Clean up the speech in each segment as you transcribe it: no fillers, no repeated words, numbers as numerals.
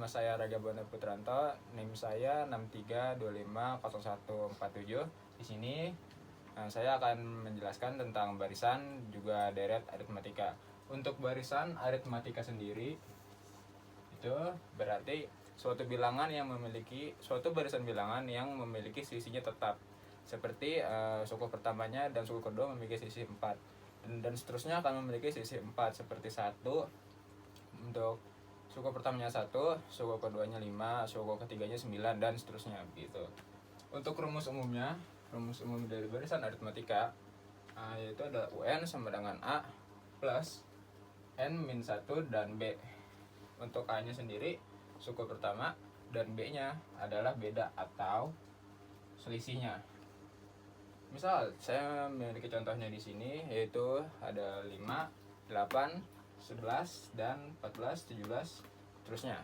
nama saya Raga Bona Putranto, NIM saya 63250147. Di sini saya akan menjelaskan tentang barisan juga deret aritmatika. Untuk barisan aritmatika sendiri itu berarti suatu barisan bilangan yang memiliki selisihnya tetap. Seperti suku pertamanya dan suku kedua memiliki selisih 4 dan seterusnya akan memiliki selisih 4, seperti 1 untuk suku pertamanya 1, suku keduanya 5, suku ketiganya 9 dan seterusnya gitu. Untuk rumus umum dari barisan aritmatika yaitu adalah UN sama dengan A plus N-1 dan B. Untuk A nya sendiri suku pertama dan B nya adalah beda atau selisihnya. Misal saya memiliki contohnya di sini, yaitu ada 5, 8, 11 dan 14, 17 terusnya.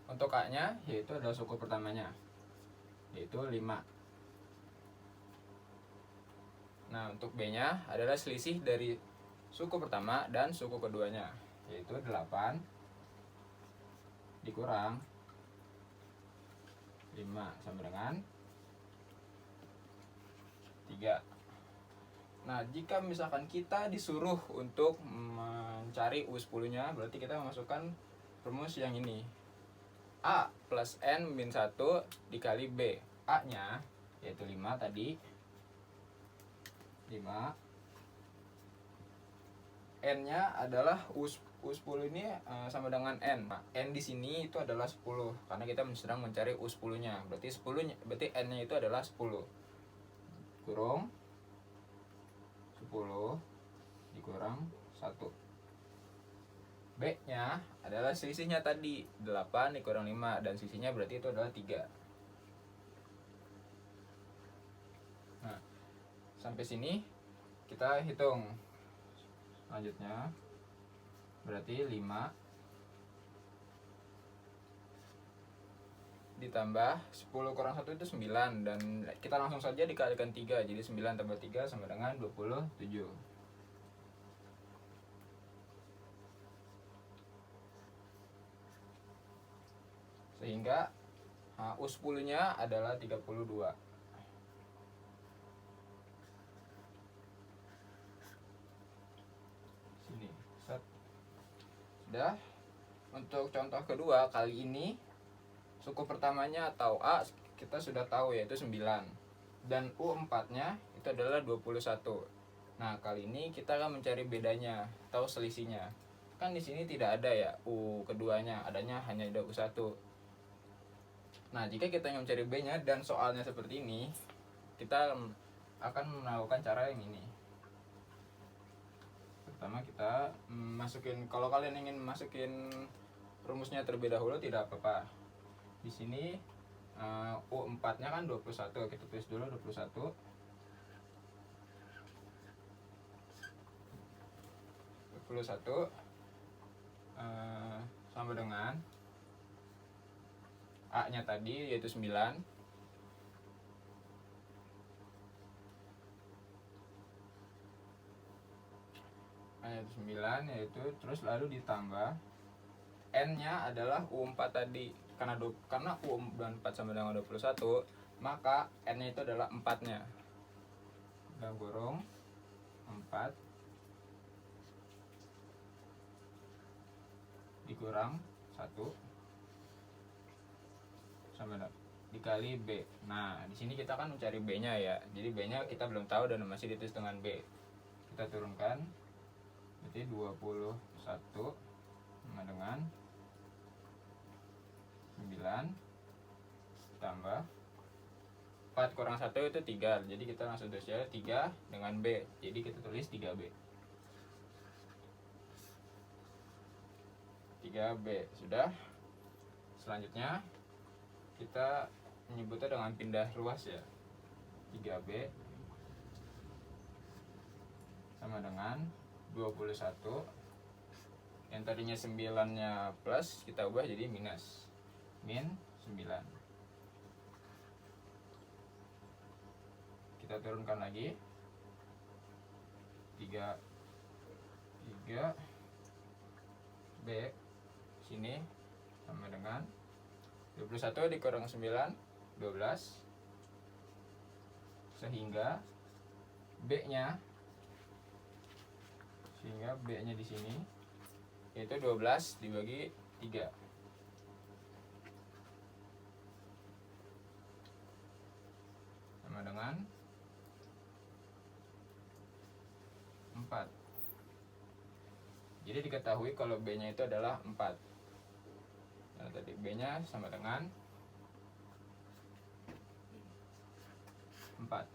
Untuk A nya yaitu adalah suku pertamanya, yaitu 5. Nah, untuk B nya adalah selisih dari suku pertama dan suku keduanya, yaitu 8 dikurang 5 sama dengan 3. Nah, jika misalkan kita disuruh untuk mencari U10 nya, berarti kita memasukkan rumus yang ini. A plus N min 1 dikali B. A nya yaitu 5 tadi, 5. N nya adalah U10 ini sama dengan N. Nah, N di sini itu adalah 10 karena kita sedang mencari U10 nya. Berarti N nya itu adalah 10 kurung 10 dikurang 1. B nya adalah selisihnya tadi, 8 dikurang 5, dan selisihnya berarti itu adalah 3. Nah, sampai sini kita hitung. Selanjutnya berarti 5 ditambah 10 kurang 1 itu 9, dan kita langsung saja dikalikan 3, jadi 9 tambah 3 sama dengan 27. Sehingga U10 nya adalah 32. Sini, set. Sudah. Untuk contoh kedua, kali ini suku pertamanya atau A kita sudah tahu yaitu 9, dan U4 nya itu adalah 21. Nah, kali ini kita akan mencari bedanya atau selisihnya. Kan di sini tidak ada ya U keduanya, adanya hanya ada U1. Nah, jika kita ingin mencari B nya dan soalnya seperti ini, kita akan melakukan cara yang ini. Pertama kita masukin, kalau kalian ingin masukin rumusnya terlebih dahulu tidak apa-apa. Di sini U4 nya kan 21, kita tulis dulu 21. 21 sama dengan A nya tadi yaitu 9. A nya 9 yaitu, terus lalu ditambah N nya adalah U4 tadi. Karena U4 sama dengan 21, maka N nya itu adalah 4 nya. Dan kurung 4 dikurang 1 sama dikali B. Nah, di sini kita kan mencari B nya ya. Jadi B nya kita belum tahu dan masih ditulis dengan B. Kita turunkan, berarti 21 sama dengan 9 tambah 4 kurang 1 itu 3. Jadi kita langsung tulis aja 3 dengan B. Jadi kita tulis 3B. 3B sudah. Selanjutnya kita menyebutnya dengan pindah ruas ya. 3B sama dengan 21. Yang tadinya 9 nya plus kita ubah jadi minus, min 9. Kita turunkan lagi 3B sini sama dengan 21 dikurang 9, 12, sehingga B-nya di sini yaitu 12 dibagi 3. Sama dengan 4. Jadi diketahui kalau B-nya itu adalah 4. Nah, tadi B-nya sama dengan 4.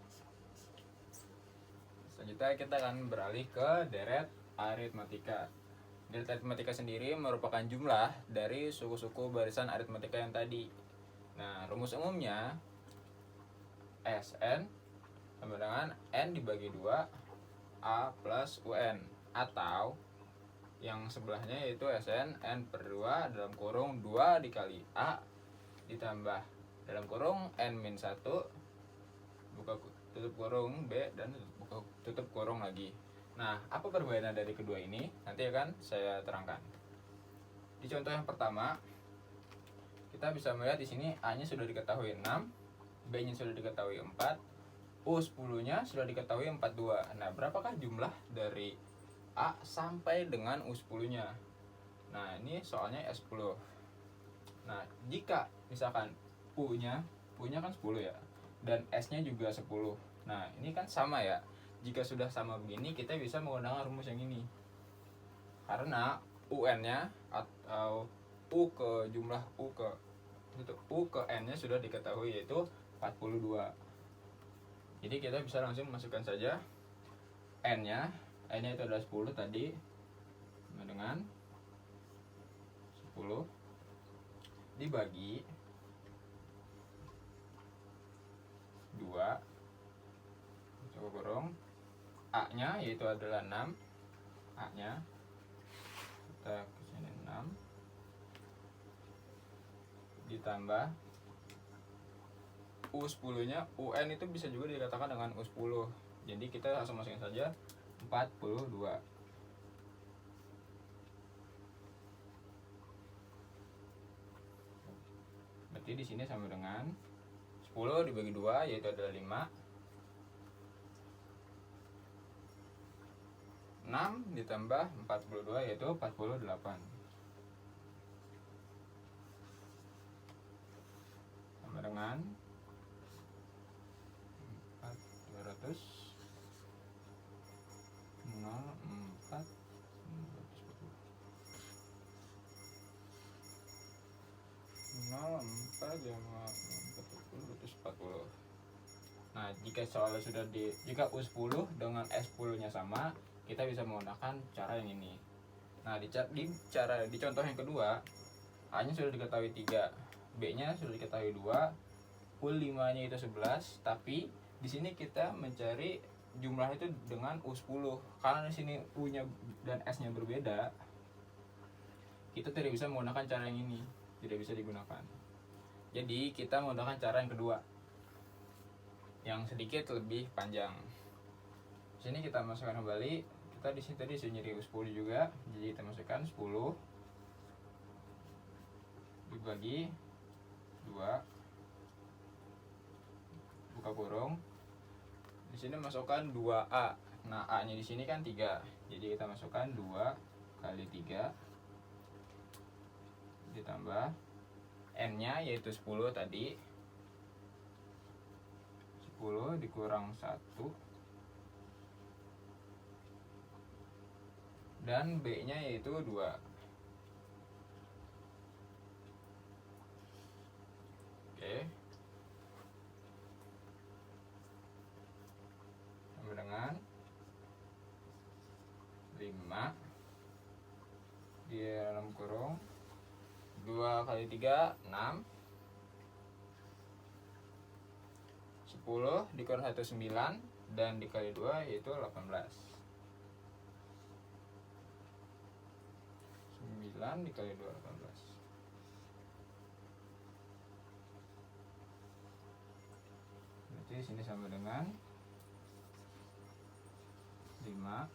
Selanjutnya kita akan beralih ke deret aritmatika. Deret aritmatika sendiri merupakan jumlah dari suku-suku barisan aritmatika yang tadi. Nah, rumus umumnya Sn sama dengan N dibagi 2 A plus UN, atau yang sebelahnya yaitu Sn N per 2 dalam kurung 2 dikali A ditambah dalam kurung N min 1 buka tutup kurung B dan buka tutup kurung lagi. Nah, apa perbedaan dari kedua ini? Nanti akan saya terangkan. Di contoh yang pertama, kita bisa melihat di sini A-nya sudah diketahui 6, B-nya sudah diketahui 4, U10-nya sudah diketahui 42. Nah, berapakah jumlah dari A sampai dengan U10-nya? Nah, ini soalnya S10. Nah, jika misalkan U-nya kan 10 ya, dan S-nya juga 10. Nah, ini kan sama ya. Jika sudah sama begini, kita bisa menggunakan rumus yang ini. Karena UN-nya atau U ke jumlah U ke N-nya sudah diketahui yaitu 42. Jadi kita bisa langsung masukkan saja N-nya itu adalah 10 tadi, dengan 10 dibagi 2 coba kurung A-nya yaitu adalah 6, A-nya kita kesini 6 ditambah U10-nya, UN itu bisa juga dikatakan dengan U10. Jadi kita langsung masukin saja 42. Berarti di sini sama dengan 10 dibagi 2 yaitu adalah 5. 6 ditambah 42 yaitu 48. Sama dengan 200 04 240. Nah, jika soalnya jika U10 dengan S10-nya sama, kita bisa menggunakan cara yang ini. Nah, di contoh yang kedua, A-nya sudah diketahui 3, B-nya sudah diketahui 2, U5-nya itu 11, tapi di sini kita mencari jumlah itu dengan U10. Karena di sini U-nya dan S-nya berbeda, kita tidak bisa menggunakan cara yang ini, tidak bisa digunakan. Jadi kita menggunakan cara yang kedua, yang sedikit lebih panjang. Di sini kita masukkan kembali, kita di sini tadi sudah nyari U10 juga, jadi kita masukkan 10 dibagi 2 buka kurung. Di sini masukkan 2A. Nah, A-nya di sini kan 3. Jadi kita masukkan 2 kali 3 ditambah N-nya yaitu 10 tadi. 10 dikurang 1. Dan B-nya yaitu 2. Oke. Sama dengan 5 di dalam kurung 2 kali 3 6, 10 dikurang 1 9, dan dikali 2 yaitu 18. 9 dikali 2 18. Berarti sini sama dengan 5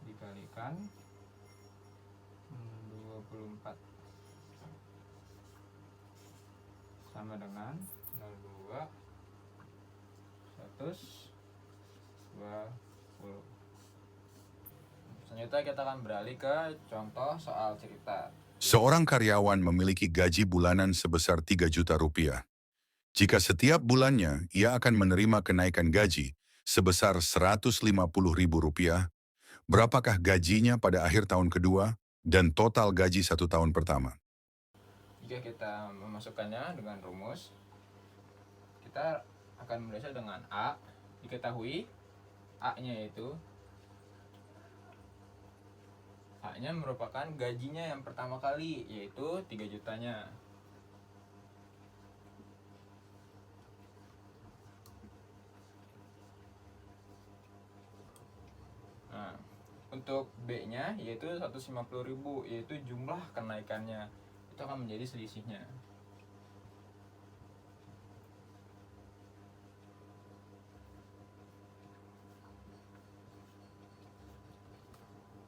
dikalikan 24. sama dengan 02 120. Selanjutnya kita akan beralih ke contoh soal cerita. Seorang karyawan memiliki gaji bulanan sebesar 3 juta rupiah. Jika setiap bulannya ia akan menerima kenaikan gaji sebesar 150 ribu rupiah, berapakah gajinya pada akhir tahun kedua dan total gaji 1 tahun pertama? Jika kita memasukkannya dengan rumus, kita akan memulainya dengan A. Diketahui A-nya merupakan gajinya yang pertama kali, yaitu 3 jutanya. Nah, untuk B-nya yaitu 150 ribu, yaitu jumlah kenaikannya. Itu akan menjadi selisihnya.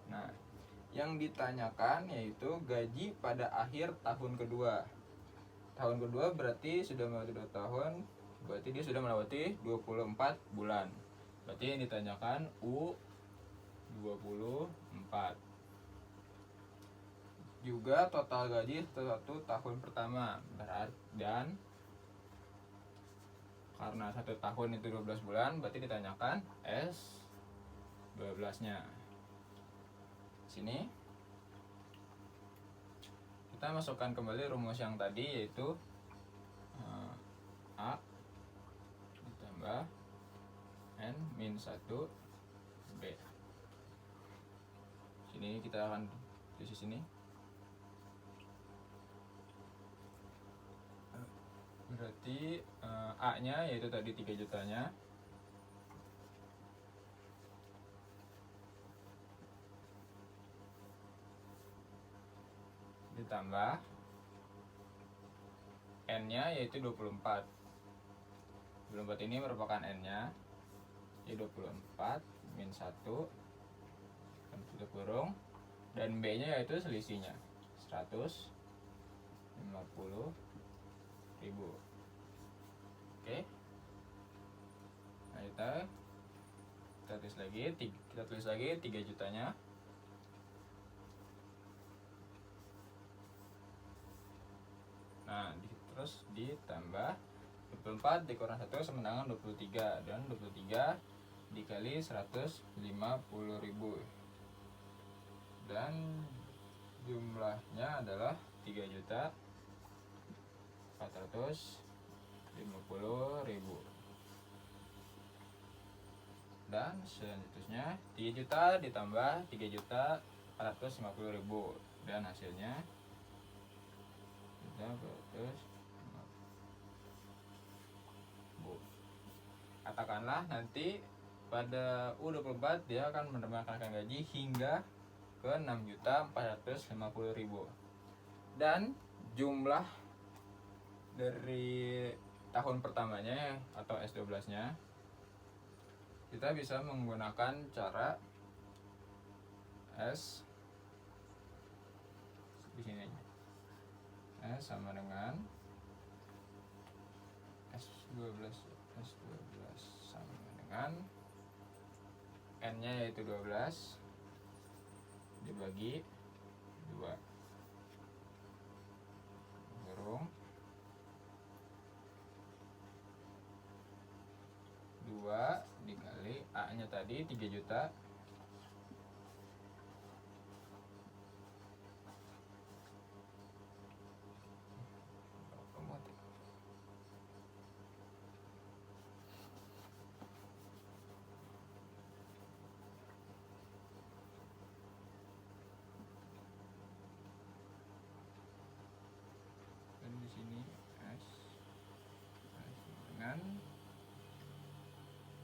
Nah, yang ditanyakan yaitu gaji pada akhir tahun kedua. Tahun kedua berarti sudah melewati 2 tahun, berarti dia sudah melewati 24 bulan. Berarti yang ditanyakan U24. Juga total gaji 1 tahun pertama dan karena 1 tahun itu 12 bulan, berarti ditanyakan S12-nya. Sini kita masukkan kembali rumus yang tadi, yaitu A ditambah N min 1 B. Sini kita akan tulis sini. Berarti A-nya yaitu tadi 3 jutanya. Ditambah N-nya yaitu 24. 24 ini merupakan N-nya, yaitu 24 min 1 tutup kurung, dan B-nya yaitu selisihnya 150 ribu. Oke. Nah, kita tulis lagi 3 jutanya. Nah, terus ditambah 24 dikurang 1 sama dengan 23, dan 23 dikali 150 ribu, dan jumlahnya adalah 3.450.000. Dan selanjutnya 3 juta ditambah 3.450.000, dan hasilnya 300. Katakanlah nanti pada U24 dia akan menerima gaji hingga ke 6.450.000, dan jumlah dari tahun pertamanya atau S12-nya kita bisa menggunakan cara S di sini. S sama dengan S12 sama dengan N-nya yaitu 12 dibagi 2 kurung 2 dikali A-nya tadi 3 juta dengan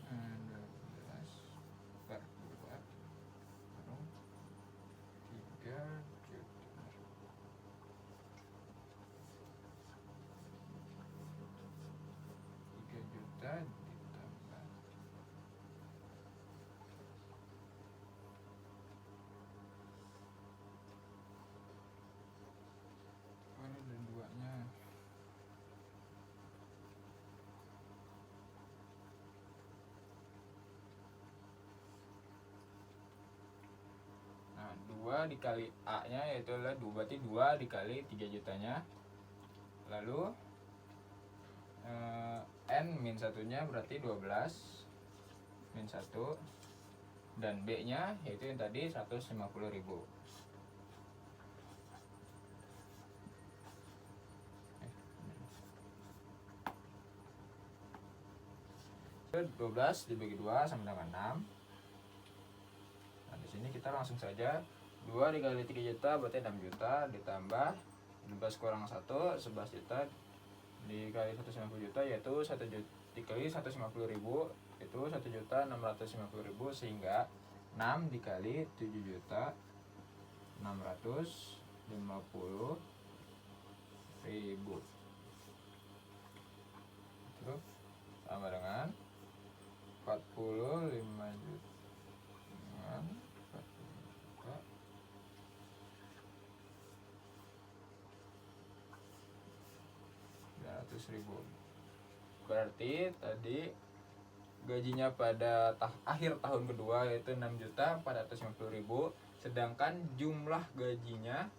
12 per 2. 2 dikali A nya yaitu adalah 2, berarti 2 dikali 3 jutanya. Lalu N min 1 nya berarti 12 min 1, dan B nya yaitu yang tadi 150.000. 12 dibagi 2 sama dengan 6. Nah, di sini kita langsung saja 2 dikali 3 juta berarti 6 juta, ditambah 12 kurang 1, 11 juta, dikali 150 juta yaitu 1 juta, dikali 150.000 itu 1.650.000, sehingga 6 dikali 7.650.000 itu sama dengan 45 juta dengan 40 juta 900.000. Berarti tadi gajinya pada akhir tahun kedua yaitu 6.450.000, sedangkan jumlah gajinya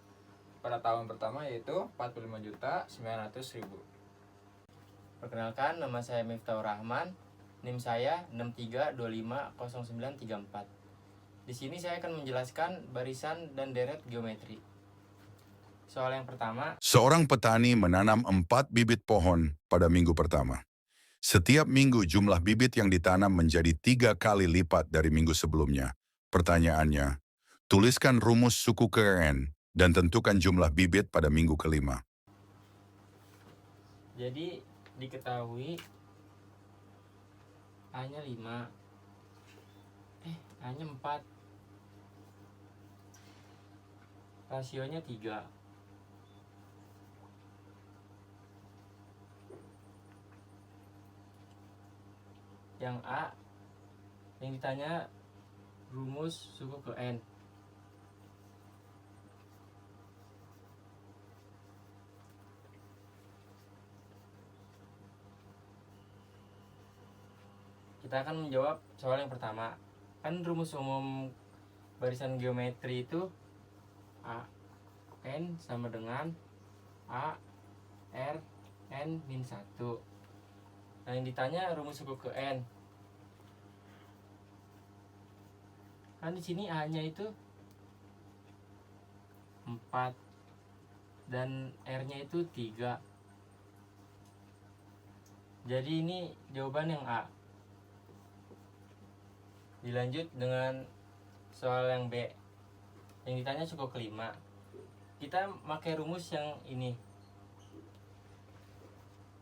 pada tahun pertama yaitu 45.900.000. Perkenalkan, nama saya Miftahur Rahman, NIM saya 63250934. Di sini saya akan menjelaskan barisan dan deret geometri. Soal yang pertama, Seorang petani menanam 4 bibit pohon pada minggu pertama. Setiap minggu jumlah bibit yang ditanam menjadi 3 kali lipat dari minggu sebelumnya. Pertanyaannya, tuliskan rumus suku KN dan tentukan jumlah bibit pada minggu kelima. jadi diketahui A-nya 5, A-nya 4, rasionya 3. Yang A, yang ditanya rumus suku ke N. Kita akan menjawab soal yang pertama. Kan rumus umum barisan geometri itu A N sama dengan A R N min 1. Nah, yang ditanya rumus suku ke N. Kan di sini A-nya itu 4 dan R-nya itu 3. Jadi ini jawaban yang A. Dilanjut dengan soal yang B. Yang ditanya suku kelima. Kita pakai rumus yang ini.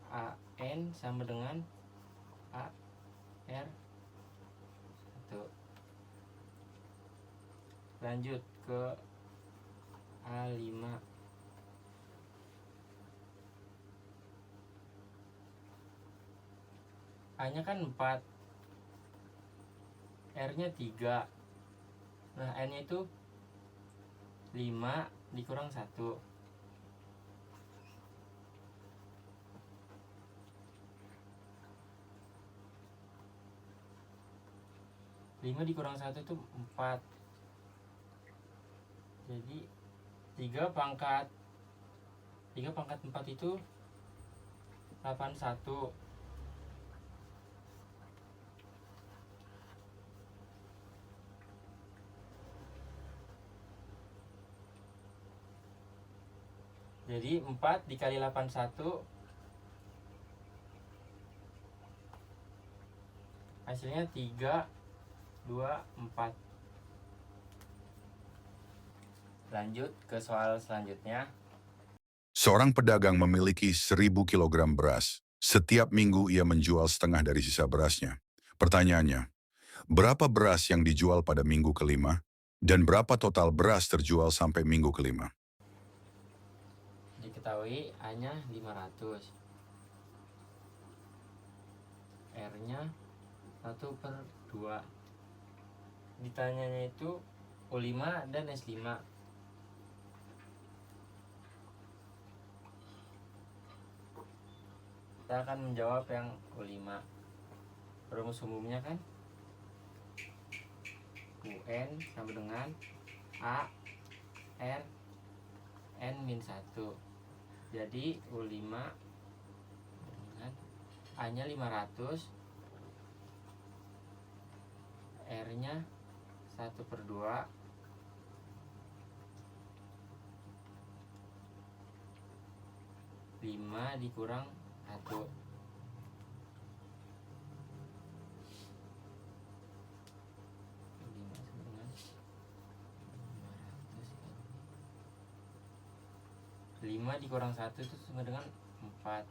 AN sama dengan AR 1. Lanjut ke A5. A-nya kan 4, R-nya 3. Nah, N-nya itu 5 dikurang 1. 5 dikurang 1 itu 4. Jadi 3 pangkat 4 itu 81. Jadi 4 dikali 81 hasilnya 3, 2, 4. Lanjut ke soal selanjutnya. Seorang pedagang memiliki 1.000 kilogram beras. Setiap minggu ia menjual setengah dari sisa berasnya. Pertanyaannya, berapa beras yang dijual pada minggu kelima? Dan berapa total beras terjual sampai minggu kelima? Diketahui A-nya 500, R-nya 1/2. Ditanyanya itu U5 dan S5. Kita akan menjawab yang U5. Rumus umumnya kan UN sama dengan A R N min 1. Jadi U5 dengan A nya 500, R nya 1/2, 5 dikurang 1. Lima dikurang 1 itu sama dengan 4.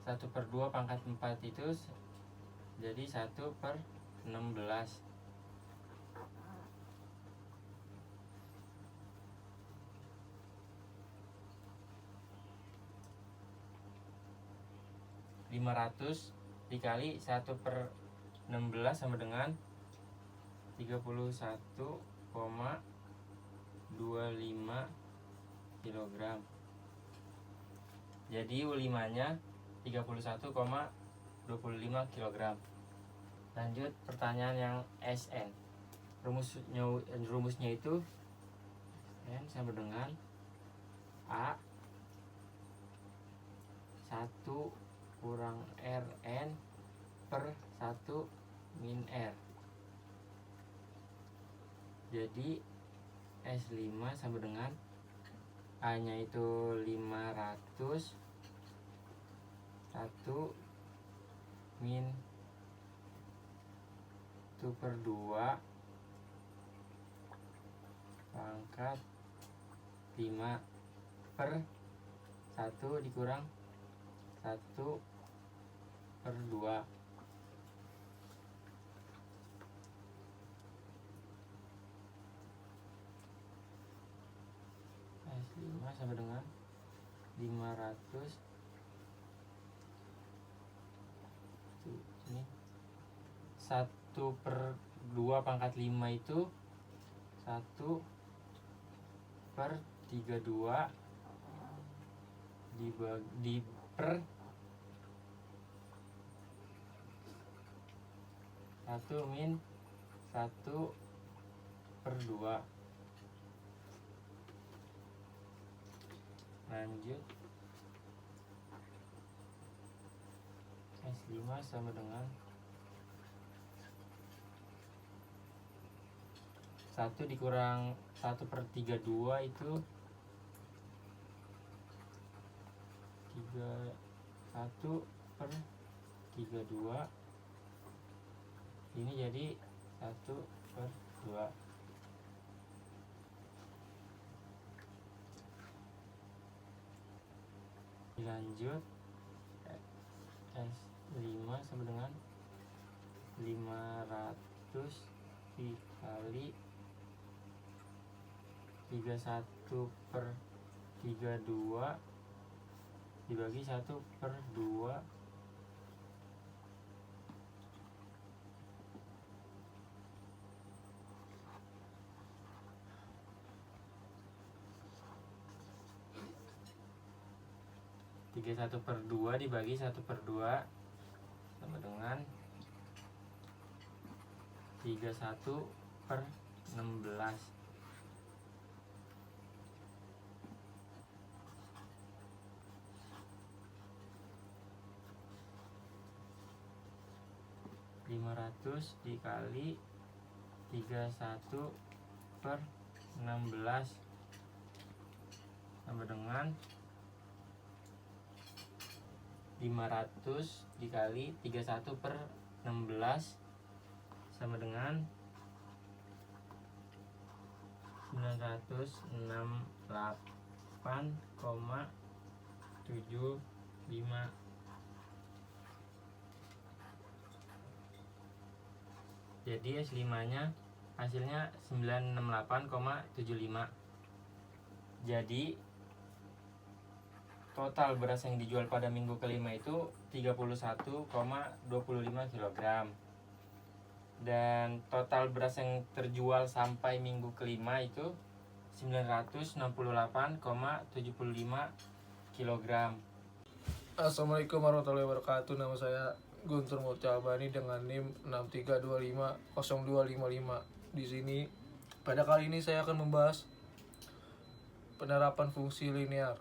Satu per 2 pangkat 4 itu jadi 1/16. Lima ratus dikali 1/16 sama dengan 31,25 kg. Jadi U5 nya 31,25 kg. Lanjut pertanyaan yang SN. Rumusnya itu N sama dengan A 1 kurang Rn per 1 min R. Jadi S5 sama dengan A nya itu 500, 1 min 1/2 pangkat 5 per 1 dikurang 1/2. S5 sama dengan 500, ini 1/2 pangkat 5 itu 1/32 dibagi per 1 min 1/2. Lanjut S5 sama dengan 1 dikurang 1/32 itu 1/32. Ini jadi 1/2. Dilanjut S5 sama dengan 500 dikali 31/32 dibagi 1/2. Tiga 1/2 dibagi 1/2 sama dengan 31/16. Lima ratus dikali 31/16 sama dengan 500 dikali 31/16 sama dengan 968,75. Jadi S5 nya hasilnya 968,75. Jadi total beras yang dijual pada minggu kelima itu 31,25 kg. Dan total beras yang terjual sampai minggu kelima itu 968,75 kg. Assalamualaikum warahmatullahi wabarakatuh. Nama saya Guntur Murtiabani dengan NIM 63250255. Di sini pada kali ini saya akan membahas penerapan fungsi linear,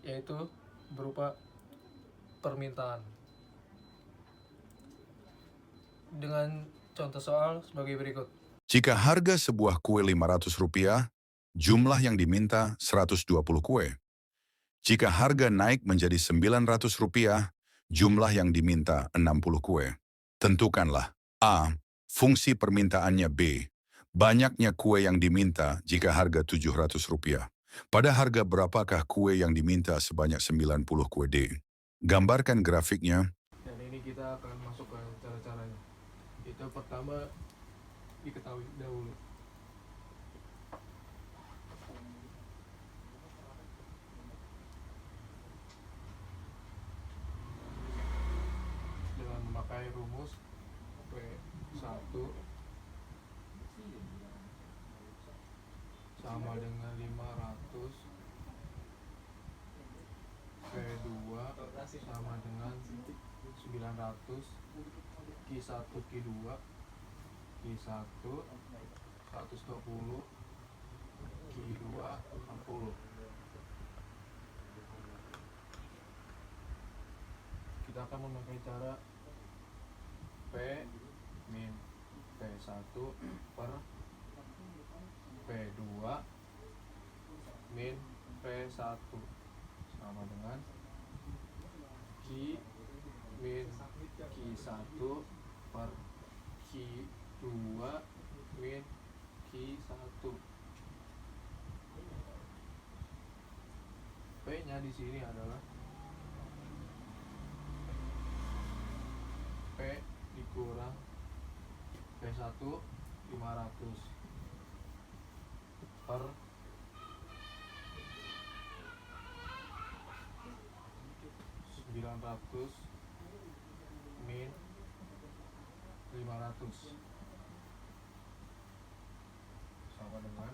yaitu berupa permintaan. Dengan contoh soal sebagai berikut. Jika harga sebuah kue Rp500, jumlah yang diminta 120 kue. Jika harga naik menjadi Rp900, jumlah yang diminta 60 kue. Tentukanlah A. Fungsi permintaannya. B. Banyaknya kue yang diminta jika harga Rp700. Pada harga berapakah kue yang diminta sebanyak 90 kue. D. Gambarkan grafiknya. Dan ini kita akan masuk ke cara-caranya. Itu pertama diketahui dahulu. Dengan memakai rumus P1 sama dengan 500, P2 sama dengan 900, Q1 Q2 Q1 120, Q2 60. Kita akan memakai cara P min P1 per P2 min P1 sama dengan Q min Q1 per Q2 min Q1. P nya di sini adalah P dikurang P1 500 per P900 min 500 sama dengan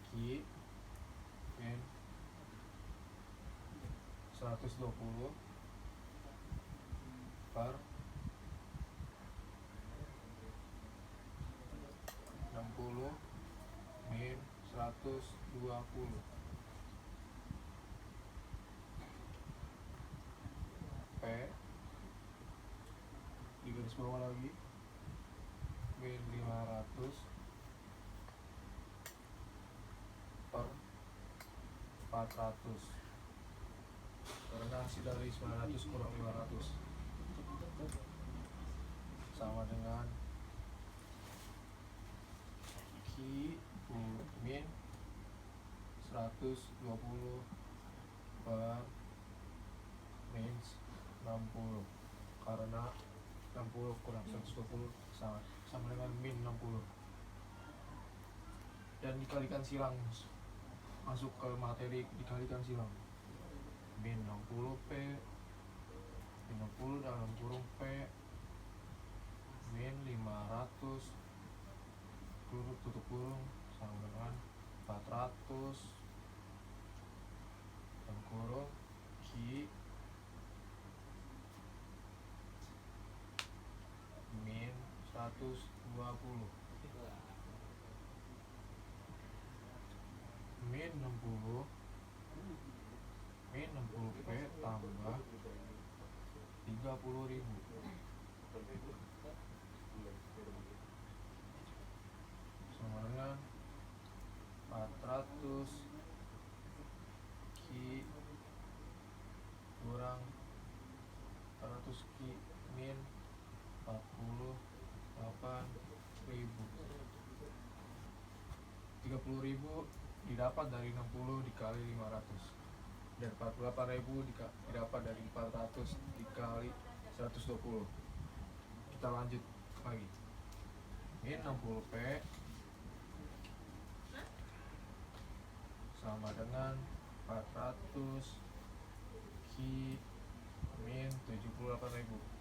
Q min 120 per 60 min 120. P di garis bawah lagi min 500 per 400, karena hasil dari 900 kurang 500 sama dengan Q min 120 per min 60, karena 60 kurang 120 sama dengan min 60, dan dikalikan silang, masuk ke materi dikalikan silang. Min 60 P min 60 dalam kurung P min 500 tutup kurung sama dengan 400 dalam kurung Q min 120 min 60 min 60 P tambah 30.000 sama dengan 400 Q kurang 400 Q min 48.000. 30.000 didapat dari 60 dikali 500, dan 48.000 didapat dari 400 dikali 120. Kita lanjut lagi. Min 60 P sama dengan 400 Q min 78.000.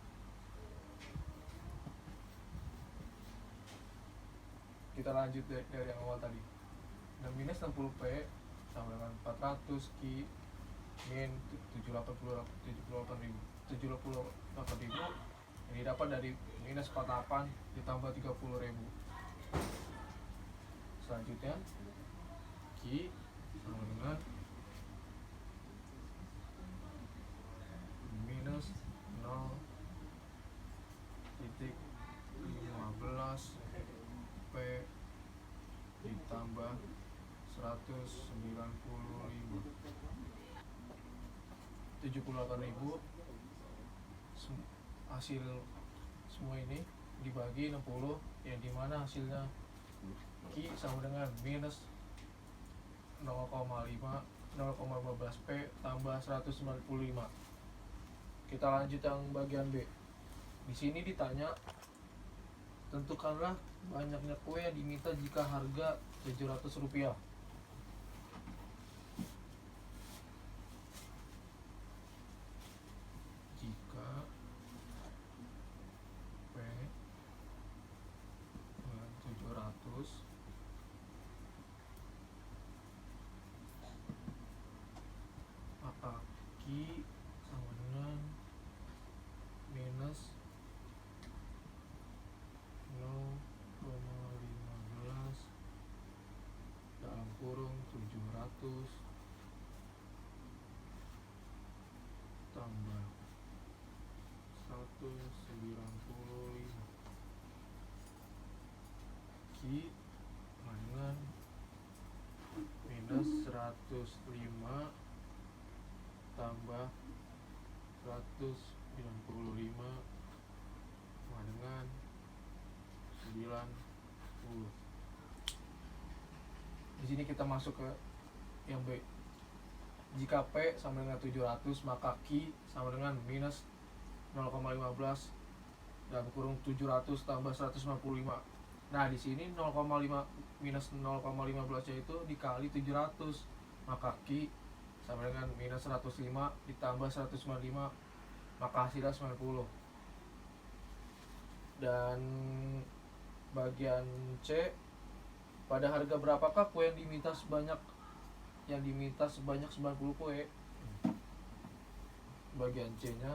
Kita lanjut dari yang awal tadi. Dan minus 60 P sama dengan 400 Ki min 78.000 yang didapat dari minus 48 ditambah 30.000. Selanjutnya Ki sama dengan minus 0,15 P ditambah 195 78.000. Hasil semua ini dibagi 60, yang dimana hasilnya Ki sama dengan minus 0,15 P tambah 195. Kita lanjut yang bagian B. Di sini ditanya, tentukanlah banyaknya kue yang diminta jika harga Rp700. Jika P dengan 700, maka Ki sama dengan minus 0,15 dalam kurung 700 tambah 195. Ki sama dengan minus 105 tambah 195 sama dengan 90. Di sini kita masuk ke yang B. Jika P sama dengan 700, maka Ki sama dengan minus 0,15 dalam kurung 700 tambah 195. Nah, di sini 0,5 minus 0,15-nya itu dikali 700, maka Ki sama dengan minus 105 ditambah 195, maka hasilnya 90. Dan bagian C, pada harga berapakah kue yang diminta sebanyak 90 kue? Bagian C-nya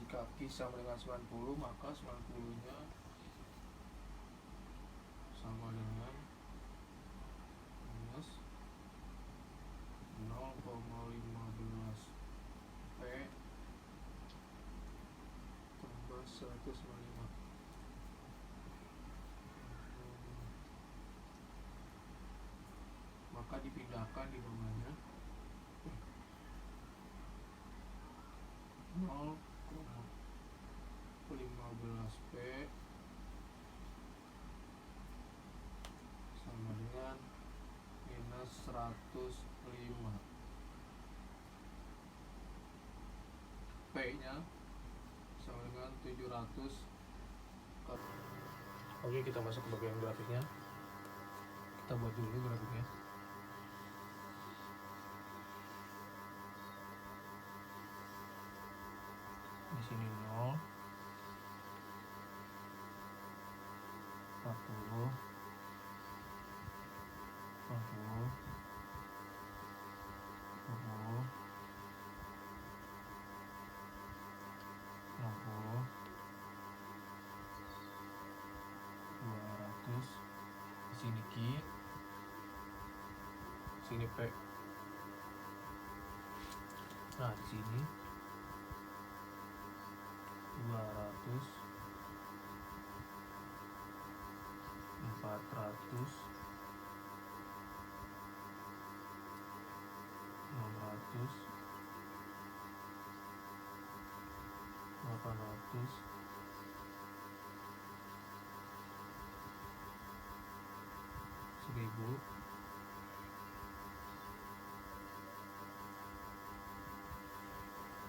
jika Ki sama dengan 90, maka 90-nya sama dengan minus 0,15 P tambah 195. Maka dipindahkan di bawahnya 0,15 P sama dengan minus 105. P nya sama dengan 700. Oke, kita masuk ke bagian grafiknya. Kita buat dulu grafiknya. Di sini 0, 40, 40, 20, 60, 200. Di sini Ki, sini P. Nah, di sini 200, 400, 600, 800, 1000.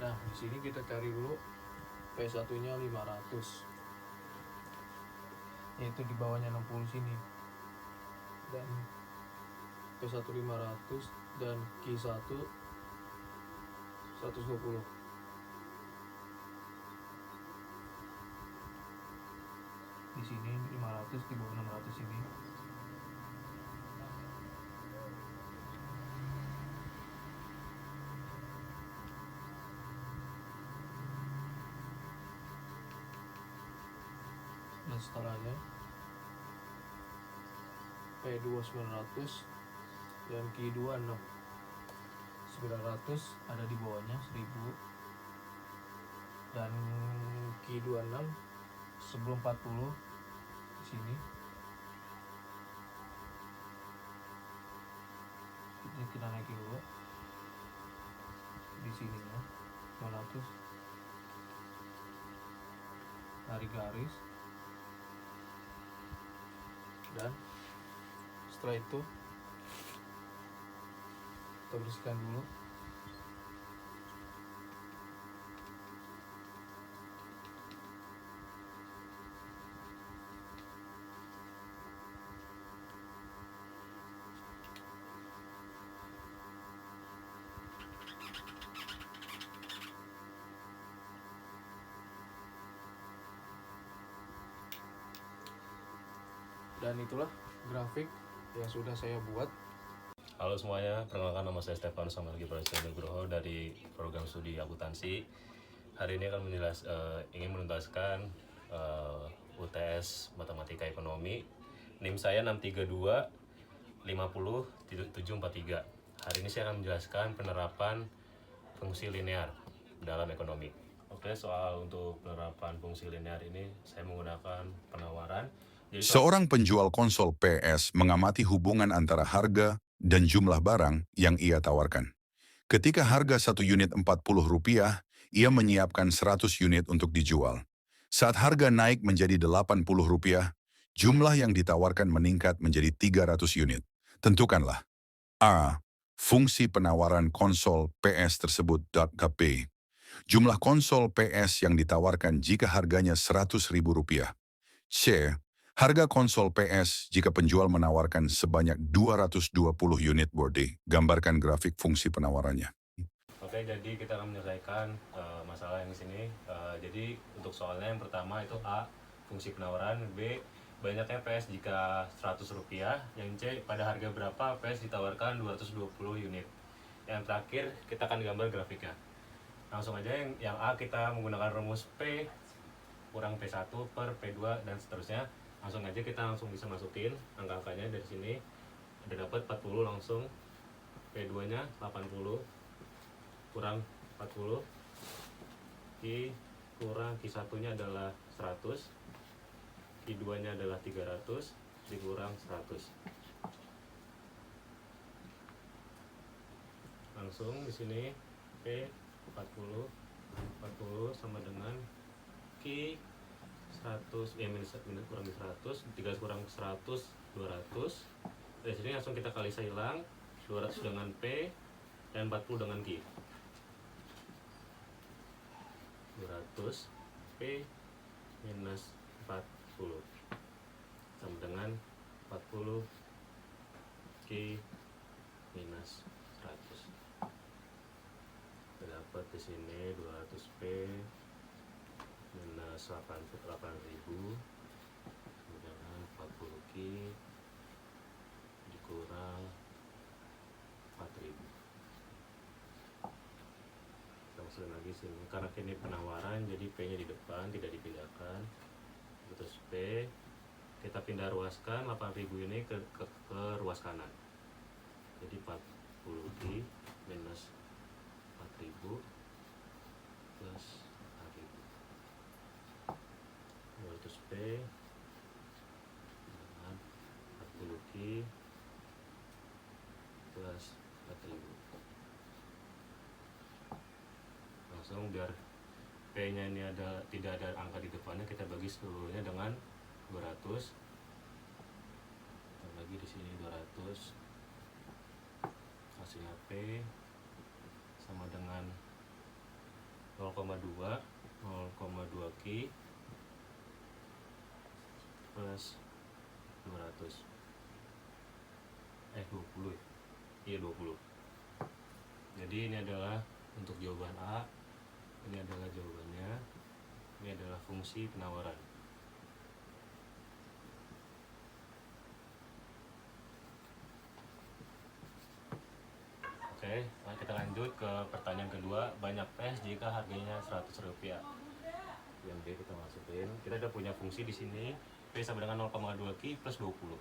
Nah, di sini kita cari dulu P1-nya 500. Yaitu di bawahnya 60 sini. Dan P1 500 dan Q1 120. Di sini 500, di bawah 600 ini. Dan setelahnya P2 900 dan Q2 6. 900 ada di bawahnya 1000 dan Q2 6 sebelum 40 di sini. Kita naikin dulu di sini ya, 900 tarik garis, dan setelah itu kita bersihkan dulu. Dan itulah grafik yang sudah saya buat. Halo semuanya, perkenalkan nama saya Stefan Samargi Prasetyo Nugroho dari program studi akuntansi. Hari ini akan ingin menuntaskan UTS Matematika Ekonomi. NIM saya 632 50 743. Hari ini saya akan menjelaskan penerapan fungsi linear dalam ekonomi. Oke, soal untuk penerapan fungsi linear ini saya menggunakan penawaran. Seorang penjual konsol PS mengamati hubungan antara harga dan jumlah barang yang ia tawarkan. Ketika harga satu unit Rp40, ia menyiapkan 100 unit untuk dijual. Saat harga naik menjadi Rp80, jumlah yang ditawarkan meningkat menjadi 300 unit. Tentukanlah A. Fungsi penawaran konsol PS tersebut .kp. Jumlah konsol PS yang ditawarkan jika harganya Rp100.000. C. Harga konsol PS jika penjual menawarkan sebanyak 220 unit body. Gambarkan grafik fungsi penawarannya. Oke, jadi kita akan menyelesaikan masalah yang di sini. Jadi untuk soalnya yang pertama itu A, fungsi penawaran. B, banyaknya PS jika Rp100. Yang C, pada harga berapa PS ditawarkan 220 unit. Yang terakhir kita akan gambar grafiknya. Langsung aja yang A kita menggunakan rumus P kurang P1 per P2 dan seterusnya. Langsung aja kita bisa masukin angka-angkanya dari sini. Udah dapat 40 langsung. P2 nya 80 kurang 40, Q kurang Q1 nya adalah 100, Q2 nya adalah 300 dikurang 100. Langsung di sini P 40 sama dengan Q 100 minus kurang 100, 3 kurang 100 200. Dari sini langsung kita kali hilang 200 dengan P dan 40 dengan Q. 200 P minus 40 sama dengan 40 Q minus 100. Terdapat di sini 200 P minus 8.000 dengan 40 Q dikurang 4.000. Kita masukkan lagi sini karena ini penawaran, jadi P nya di depan tidak dipindahkan. Terus P kita pindah ruaskan 8.000 ini ke ruas kanan, jadi 40 Q minus 4.000 plus 200 P dengan 40 Q plus 4.000. Langsung biar P nya ini tidak ada angka di depannya, kita bagi seluruhnya dengan 200. Kita bagi di sini 200, hasilnya P sama dengan 0,2 Q plus 200 20 ya. Iya 20. Jadi ini adalah untuk jawaban A. Ini adalah jawabannya. Ini adalah fungsi penawaran. Oke, nah kita lanjut ke pertanyaan kedua. Banyak PS jika harganya Rp100. Yang B kita masukin. Kita udah punya fungsi di sini. P sama dengan 0,2 Ki plus 20.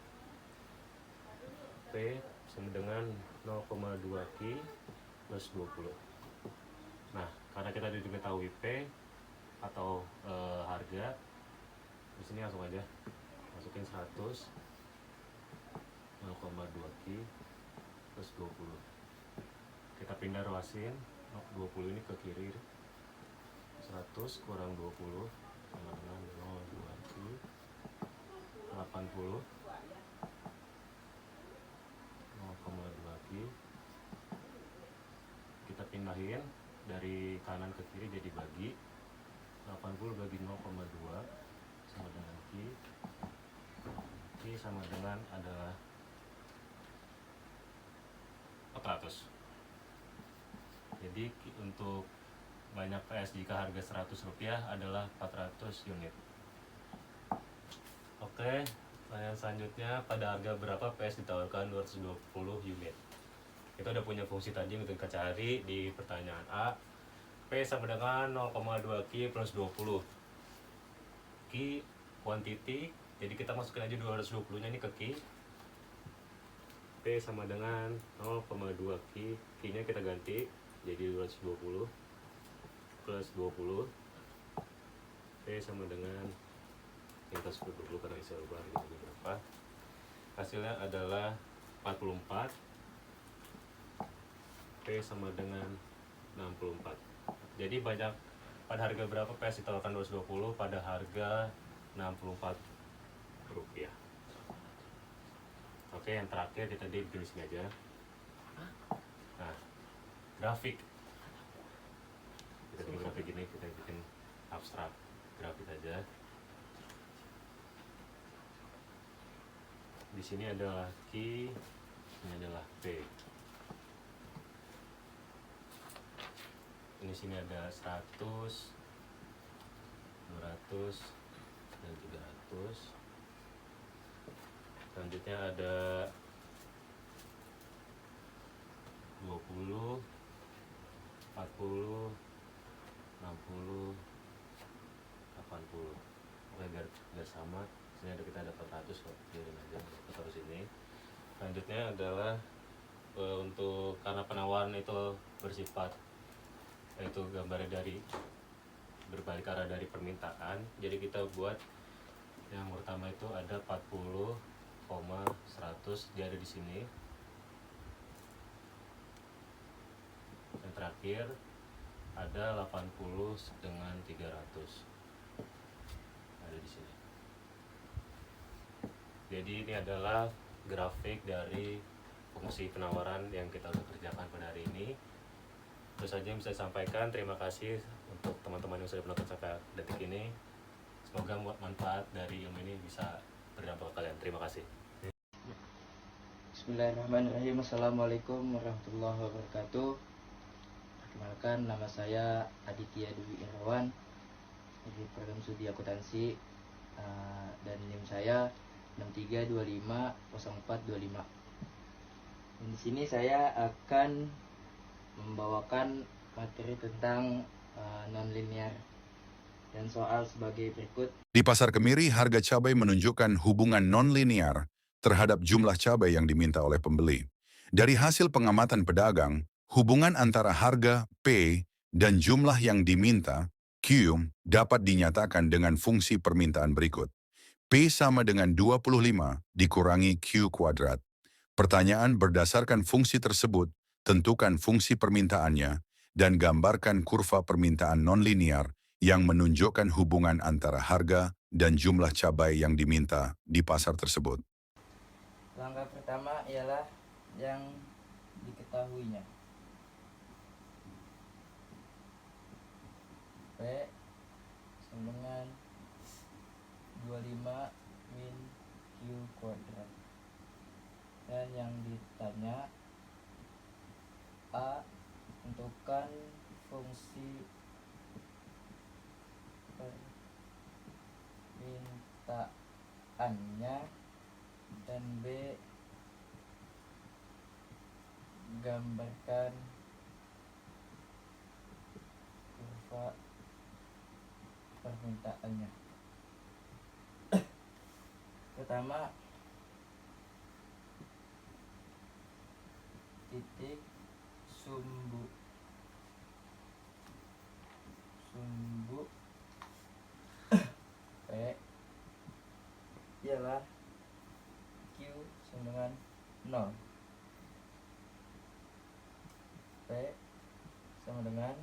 P sama dengan 0,2 Ki plus 20. Nah, karena kita juga tahu P atau harga, di sini langsung aja masukin 100, 0,2 Ki plus 20. Kita pindah ruasin 20 ini ke kiri, 100 kurang 20 sama dengan 0,2 Ki 80, 0,2 Ki. Kita pindahin dari kanan ke kiri jadi bagi 80 bagi 0,2 sama dengan Ki. Ki sama dengan adalah 400. Jadi untuk banyak PS jika harga Rp100 adalah 400 unit. Oke, pertanyaan selanjutnya, pada harga berapa PS ditawarkan 220 unit? Kita udah punya fungsi tadi untuk kita cari di pertanyaan A. P sama dengan 0,2 Ki plus 20. Ki quantity, jadi kita masukin aja 220 nya ini ke Ki. P sama dengan 0,2 Ki, Ki nya kita ganti jadi 220 plus 20. P sama dengan kita sebut 20 karena isi rubah harganya berapa. Hasilnya adalah 44. P sama dengan 64. Jadi banyak pada harga berapa PS ditawarkan 220? Pada harga Rp64. Oke, yang terakhir kita bikin sini aja. Nah, grafik. Kita bikin grafik ini, kita bikin abstrak grafik aja. Di sini adalah Ki, ini adalah P. Ini sini ada 100, 200, dan 300. Selanjutnya ada 20, 40, 60, 80. Oke, biar sama. Sini ada kita ada 400 kok, biarin aja 400 ini. Selanjutnya adalah untuk karena penawaran itu bersifat yaitu gambarnya dari berbalik arah dari permintaan, jadi kita buat yang pertama itu ada 40,100, dia ada di sini. Yang terakhir ada 80 dengan 300, ada di sini. Jadi ini adalah grafik dari fungsi penawaran yang kita udah kerjakan pada hari ini. Itu saja yang bisa saya sampaikan. Terima kasih untuk teman-teman yang sudah menonton sampai detik ini. Semoga manfaat dari ilmu ini bisa berdampak ke kalian. Terima kasih. Bismillahirrahmanirrahim. Assalamualaikum warahmatullahi wabarakatuh. Perkenalkan, nama saya Aditya Dwi Irawan dari program studi akuntansi, dan NIM saya 63250425. Di sini saya akan membawakan materi tentang non-linear dan soal sebagai berikut. Di Pasar Kemiri, harga cabai menunjukkan hubungan non-linear terhadap jumlah cabai yang diminta oleh pembeli. Dari hasil pengamatan pedagang, hubungan antara harga P dan jumlah yang diminta Q dapat dinyatakan dengan fungsi permintaan berikut. P sama dengan 25 dikurangi Q kuadrat. Pertanyaan berdasarkan fungsi tersebut, tentukan fungsi permintaannya, dan gambarkan kurva permintaan non-linear yang menunjukkan hubungan antara harga dan jumlah cabai yang diminta di pasar tersebut. Langkah pertama ialah yang diketahuinya. P sama dengan 25 min Q kuadrat. Dan yang ditanya A. Tentukan fungsi permintaannya. Dan B. Gambarkan kurva permintaannya. Pertama, titik sumbu P ialah Q sama dengan 0. P sama dengan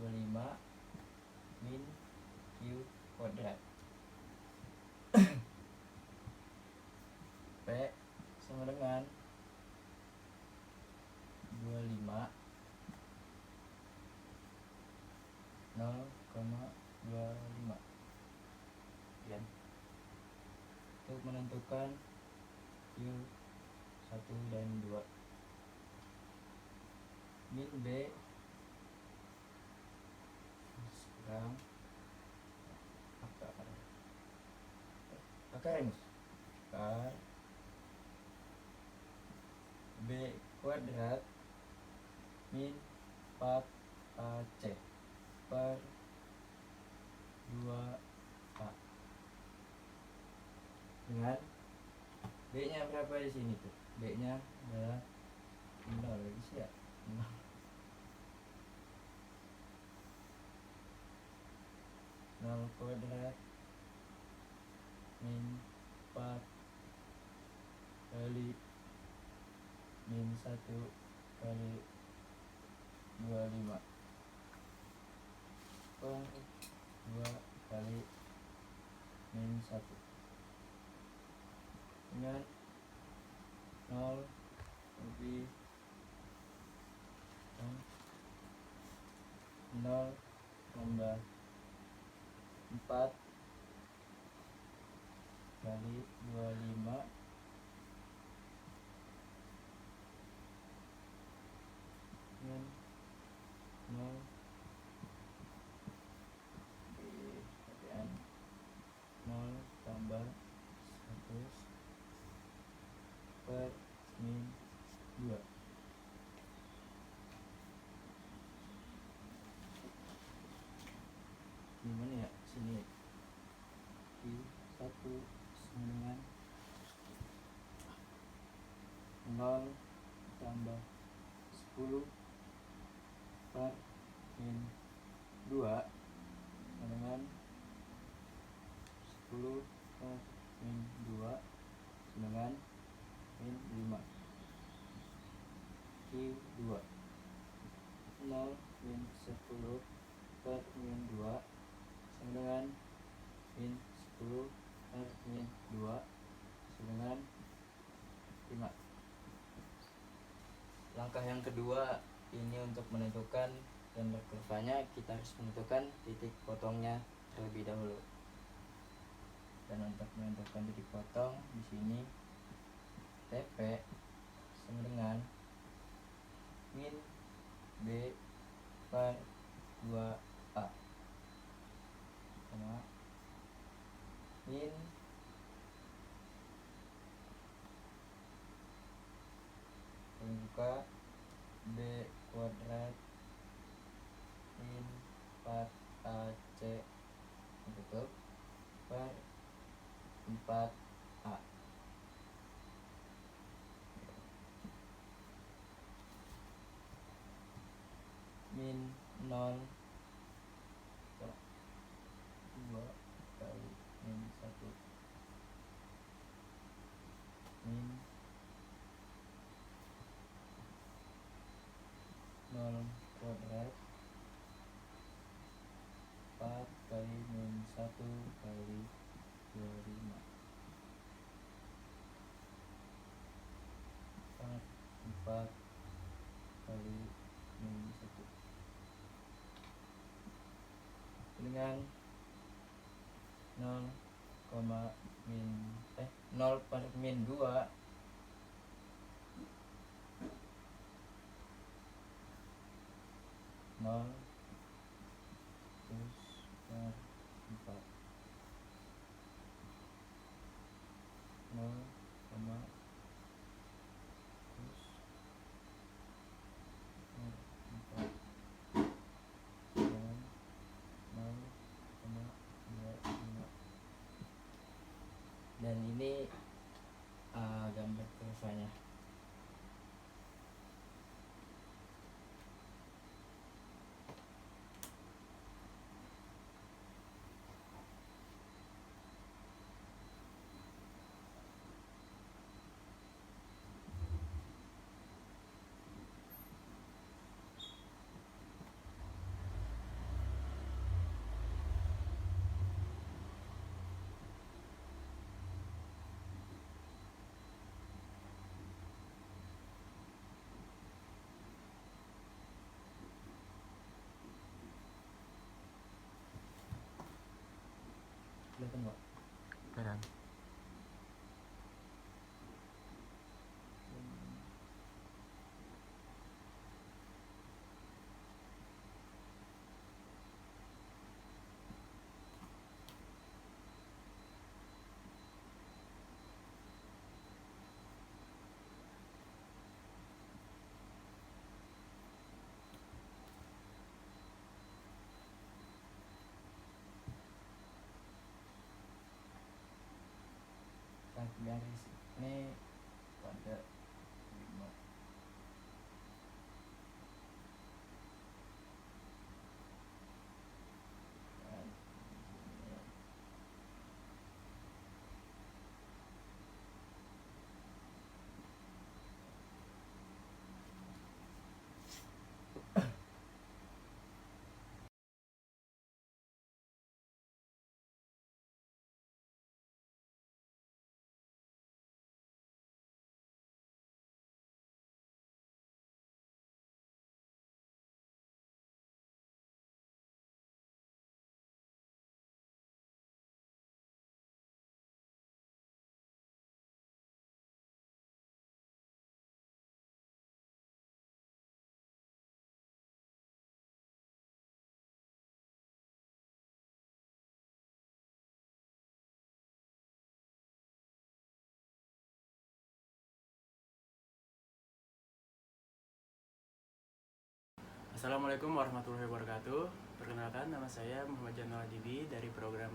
25 min Q kuadrat. P sama dengan 25 0,25. Kemudian untuk menentukan Q1 dan 2, min B sekarang akar rumus akar B kuadrat min 4AC per 2A dengan B nya berapa di sini tuh? B nya adalah 0 lagi sih ya, 0 kuadrat min 4 kali min 1 kali 25 per 2 kali min 1 dengan 0 lebih 0 tambah 4 kali 25 dengan 0 kemudian 0 tambah 100 per min 2. Gimana ya sini? Q1 sama dengan 0 tambah 10 per min 2 sama dengan 10 per min 2 sama dengan min 5. Q2 0 min 10 per min 2 sama dengan min 10 per min 2 sama dengan 5. Langkah yang kedua ini untuk menentukan gambar kurvanya, kita harus menentukan titik potongnya terlebih dahulu. Dan untuk menentukan titik potong di sini TP sama dengan min B per 2A sama min buka B kuadrat min 4AC tutup per 4A min 0 2 kali min 1 min 0 kuadrat 4 kali min 1 kali 25 4 kali min 1 dengan 0, min 0 per min 2 ini gambar kurvanya. Kelihatan nggak? Kelihatan. Garis ini pada 5. Assalamualaikum warahmatullahi wabarakatuh. Perkenalkan, nama saya Muhammad Janual Adibi dari program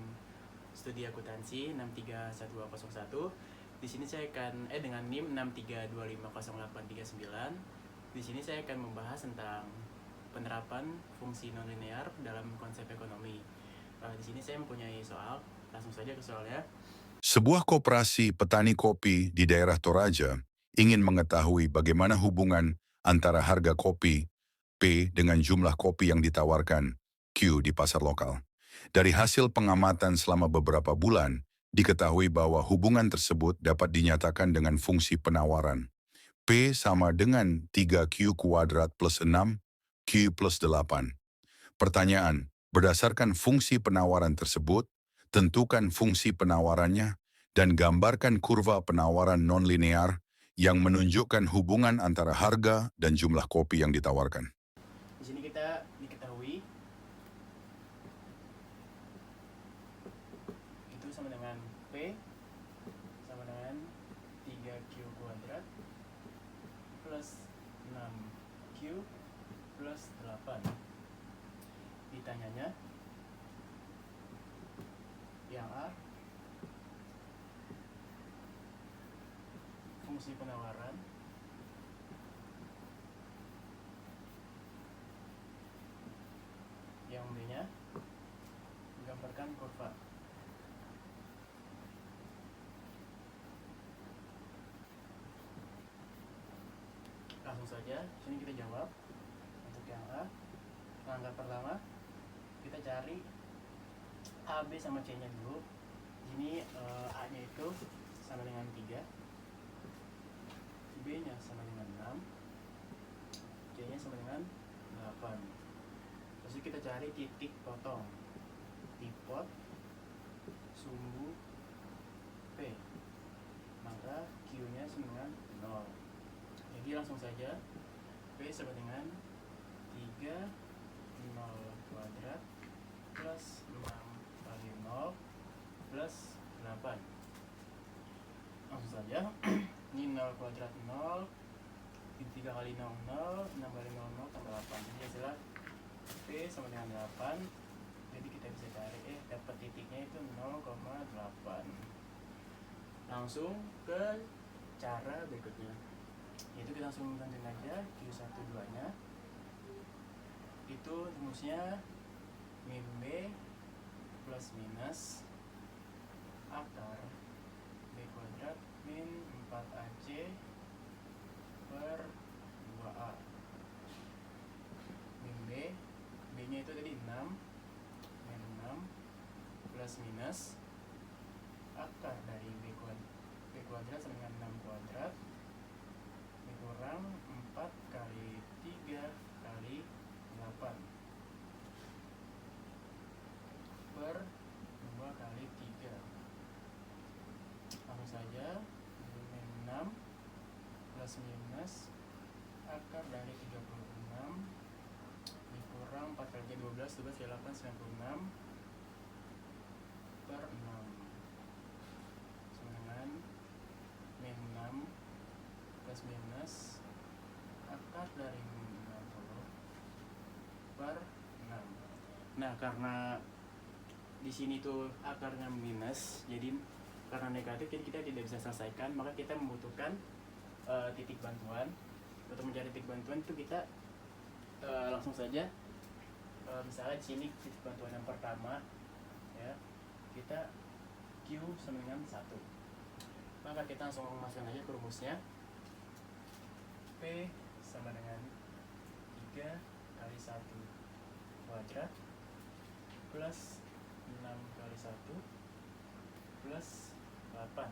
studi akuntansi 6312001. Di sini saya akan dengan NIM 632500839. Di sini saya akan membahas tentang penerapan fungsi nonlinear dalam konsep ekonomi. Di sini saya mempunyai soal. Langsung saja ke soalnya. Sebuah koperasi petani kopi di daerah Toraja ingin mengetahui bagaimana hubungan antara harga kopi P dengan jumlah kopi yang ditawarkan Q di pasar lokal. Dari hasil pengamatan selama beberapa bulan, diketahui bahwa hubungan tersebut dapat dinyatakan dengan fungsi penawaran. P sama dengan 3Q kuadrat plus 6, Q plus 8. Pertanyaan, berdasarkan fungsi penawaran tersebut, tentukan fungsi penawarannya dan gambarkan kurva penawaran nonlinear yang menunjukkan hubungan antara harga dan jumlah kopi yang ditawarkan. Di sini kita diketahui itu sama dengan P sama dengan 3Q kuadrat plus 6Q plus 8. Ditanyanya yang A, fungsi penawaran, yang B-nya menggambarkan kurva. Langsung saja, sini kita jawab. Untuk yang A, langkah pertama kita cari A, B sama C-nya dulu. Di sini A-nya itu sama dengan 3, B-nya sama dengan 6, C-nya sama dengan 8. Terus kita cari titik potong di pot sumbu P, maka Q-nya sama dengan 0. Jadi langsung saja P sama dengan 3 0 kuadrat plus 6 kali 0 plus 8. Langsung saja ini 0 kuadrat 0, 3 kali 0 0, 6 kali 0 0 tambah 8. Jadi hasilnya P sama dengan 8. Jadi kita bisa cari dapat titiknya itu 0,8. langsung ke cara berikutnya, yaitu kita langsung tentuin aja Q1 2 nya. Itu rumusnya min B plus minus akar B kuadrat min 4AC per 2A. Min B, B nya itu tadi 6, min 6 plus minus akar dari B kuadrat sama dengan 6 kuadrat dikurang 4 kali 3 kali 8 per 2 kali 3. Langsung saja min 6 plus minus akar dari 36 dikurang 4 kali 12, 12 kali 8, 96 per 6 sama dengan min 6 plus minus akar dari 60 per 6. Nah, karena di sini tuh akarnya minus, jadi karena negatif jadi kita tidak bisa selesaikan, maka kita membutuhkan titik bantuan. Untuk mencari titik bantuan itu kita langsung saja misalnya di sini titik bantuan yang pertama ya, kita Q sama dengan 1, maka kita langsung masukkan aja ke rumusnya. P sama dengan 3 kali 1 kuadrat plus 6 kali 1 plus 8.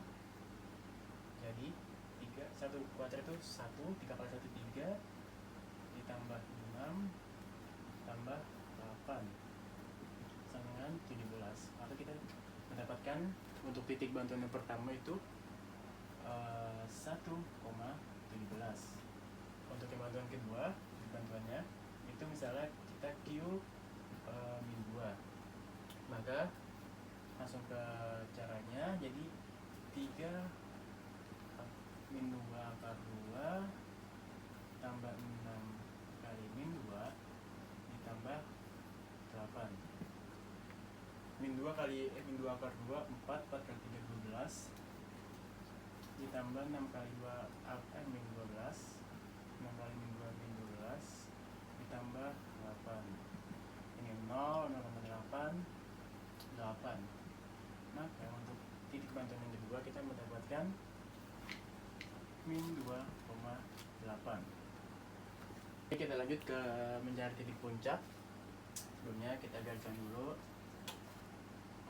Jadi 1 kuadrat itu 1, 3 kali 1 3 ditambah 6 tambah 8 sama dengan 17. Maka kita mendapatkan untuk titik bantuan yang pertama itu 1,17. Untuk yang bantuan kedua, titik bantuannya itu misalnya kita Q min 2, maka langsung ke caranya. Jadi 3 min 2 akar 2 tambah 6 kali min 2 ditambah 8. Min 2 akar 2 4 kali 3 12 ditambah 6 kali 2 akar min 12, 6 kali min 2 min 12 ditambah 8. Ini 0, 0,8, 8. Maka untuk titik bantuan yang kedua kita mendapatkan min 2,8. Oke, kita lanjut ke mencari titik puncak. Sebelumnya kita gariskan dulu.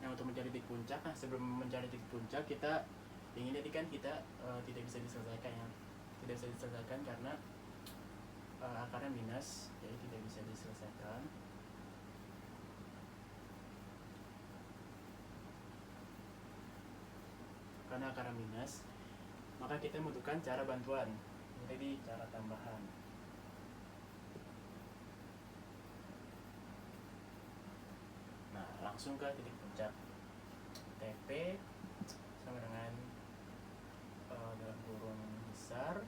Nah, untuk mencari titik puncak, sebelum mencari titik puncak kita ingin tadi kan kita tidak bisa diselesaikan ya, tidak bisa diselesaikan karena akarnya minus, jadi tidak bisa diselesaikan. Karena akarnya minus, maka kita membutuhkan cara bantuan. Jadi cara tambahan. Nah, langsung ke titik puncak. TP sama dengan dalam kurung besar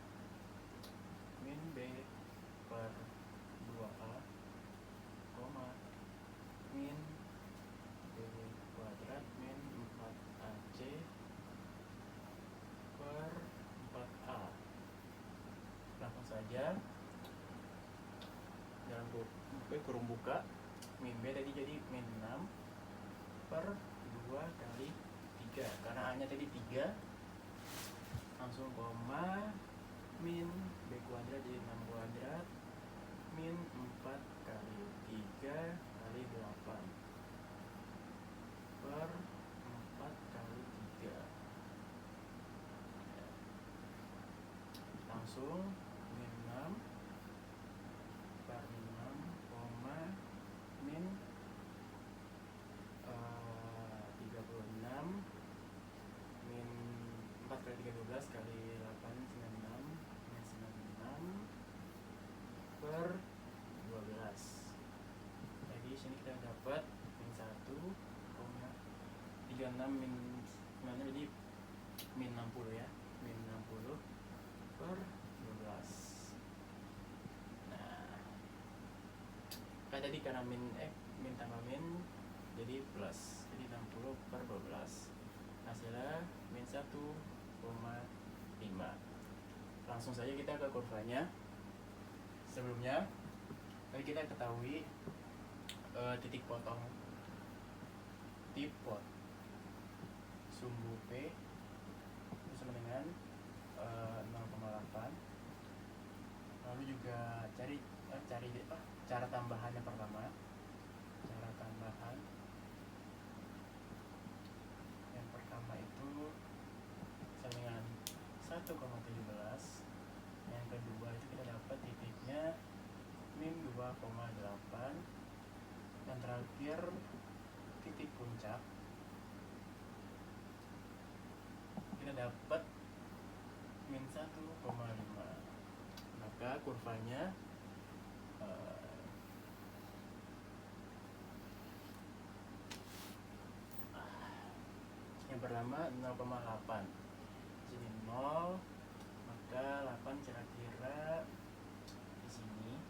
min B per 2A, koma min B kuadrat min 4AC per 4A. Langsung saja dalam kurung buka, min B tadi jadi min 6 per 2 kali 3, karena A nya tadi 3, langsung koma min B kuadrat jadi 6 kuadrat min 4 kali 3 kali 8 per 4 kali 3. Langsung min 6 per 6 koma min 36 min 4 kali 3 12 kali 8 96 min 96 per 12. Jadi sini kita dapat min 1 koma 36 min 9 jadi min 60 ya, min 60 per 12. Nah, kan tadi karena min tambah min jadi plus, jadi 60 per 12. hasilnya min 1,5. Langsung saja kita ke kurvanya. Sebelumnya tadi kita ketahui titik potong tipot sumbu P itu sama dengan 0,8. Lalu juga cari cara tambahannya pertama. Cara tambahan yang pertama itu sama dengan 1,17. Yang kedua itu kita dapat titiknya min 2,8. Dan terakhir titik puncak kita dapat min 1,5. Maka kurvanya yang pertama 0,8. Sini 0, maka 8 kira-kira di sini.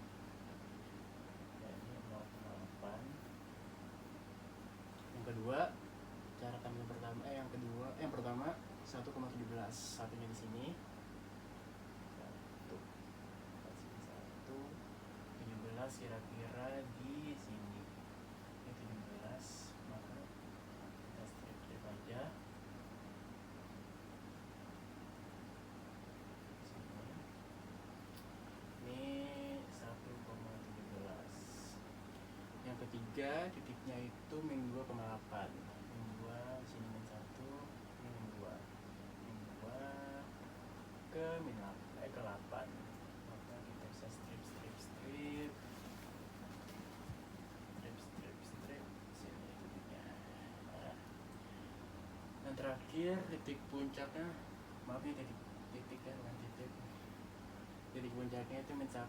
Jadi 0,8. Yang kedua, cara tambah yang pertama 1,17. Satunya di sini. 17 kira-kira di sini. Ini 17, maka kita strip aja. Sini. Ini 1,17. Yang ketiga titiknya itu min 2,8. Min 2 sini min 1, ini min 2. Min 2 ke min 8, ke 8. Maka kita bisa strip sini titiknya. Nah, dan terakhir titik puncaknya, maaf nih titik ya, bukan titik puncaknya itu min 1,5.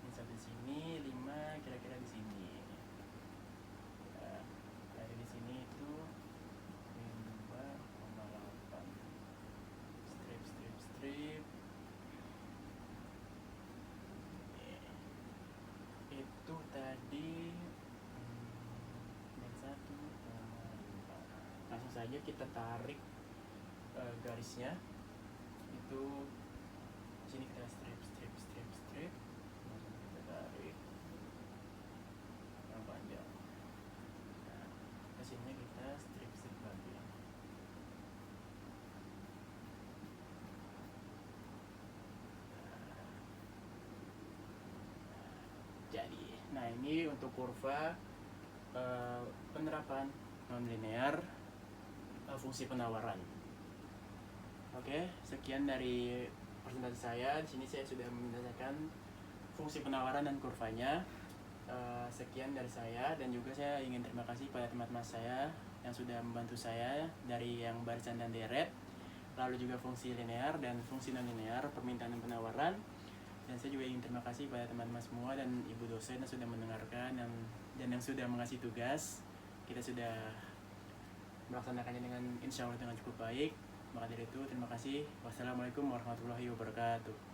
Min 1 di sini, 5 kira-kira di sini. Nah, di sini itu min 2,8. Strip. Itu tadi min 1,5. Langsung saja kita tarik garisnya. Itu sini kita strip. Langsung kita tarik yang panjang. Nah, kesini kita strip lagi. Jadi, nah ini untuk kurva penerapan non-linear fungsi penawaran. Oke, sekian dari presentasi saya. Di sini saya sudah menjelaskan fungsi penawaran dan kurvanya. Sekian dari saya, dan juga saya ingin terima kasih pada teman-teman saya yang sudah membantu saya dari yang barisan dan deret, lalu juga fungsi linear dan fungsi non-linear, permintaan dan penawaran. Dan saya juga ingin terima kasih pada teman-teman semua dan ibu dosen yang sudah mendengarkan dan yang sudah mengasih tugas. Kita sudah melaksanakannya dengan insya Allah dengan cukup baik. Maka dari itu terima kasih. Wassalamualaikum warahmatullahi wabarakatuh.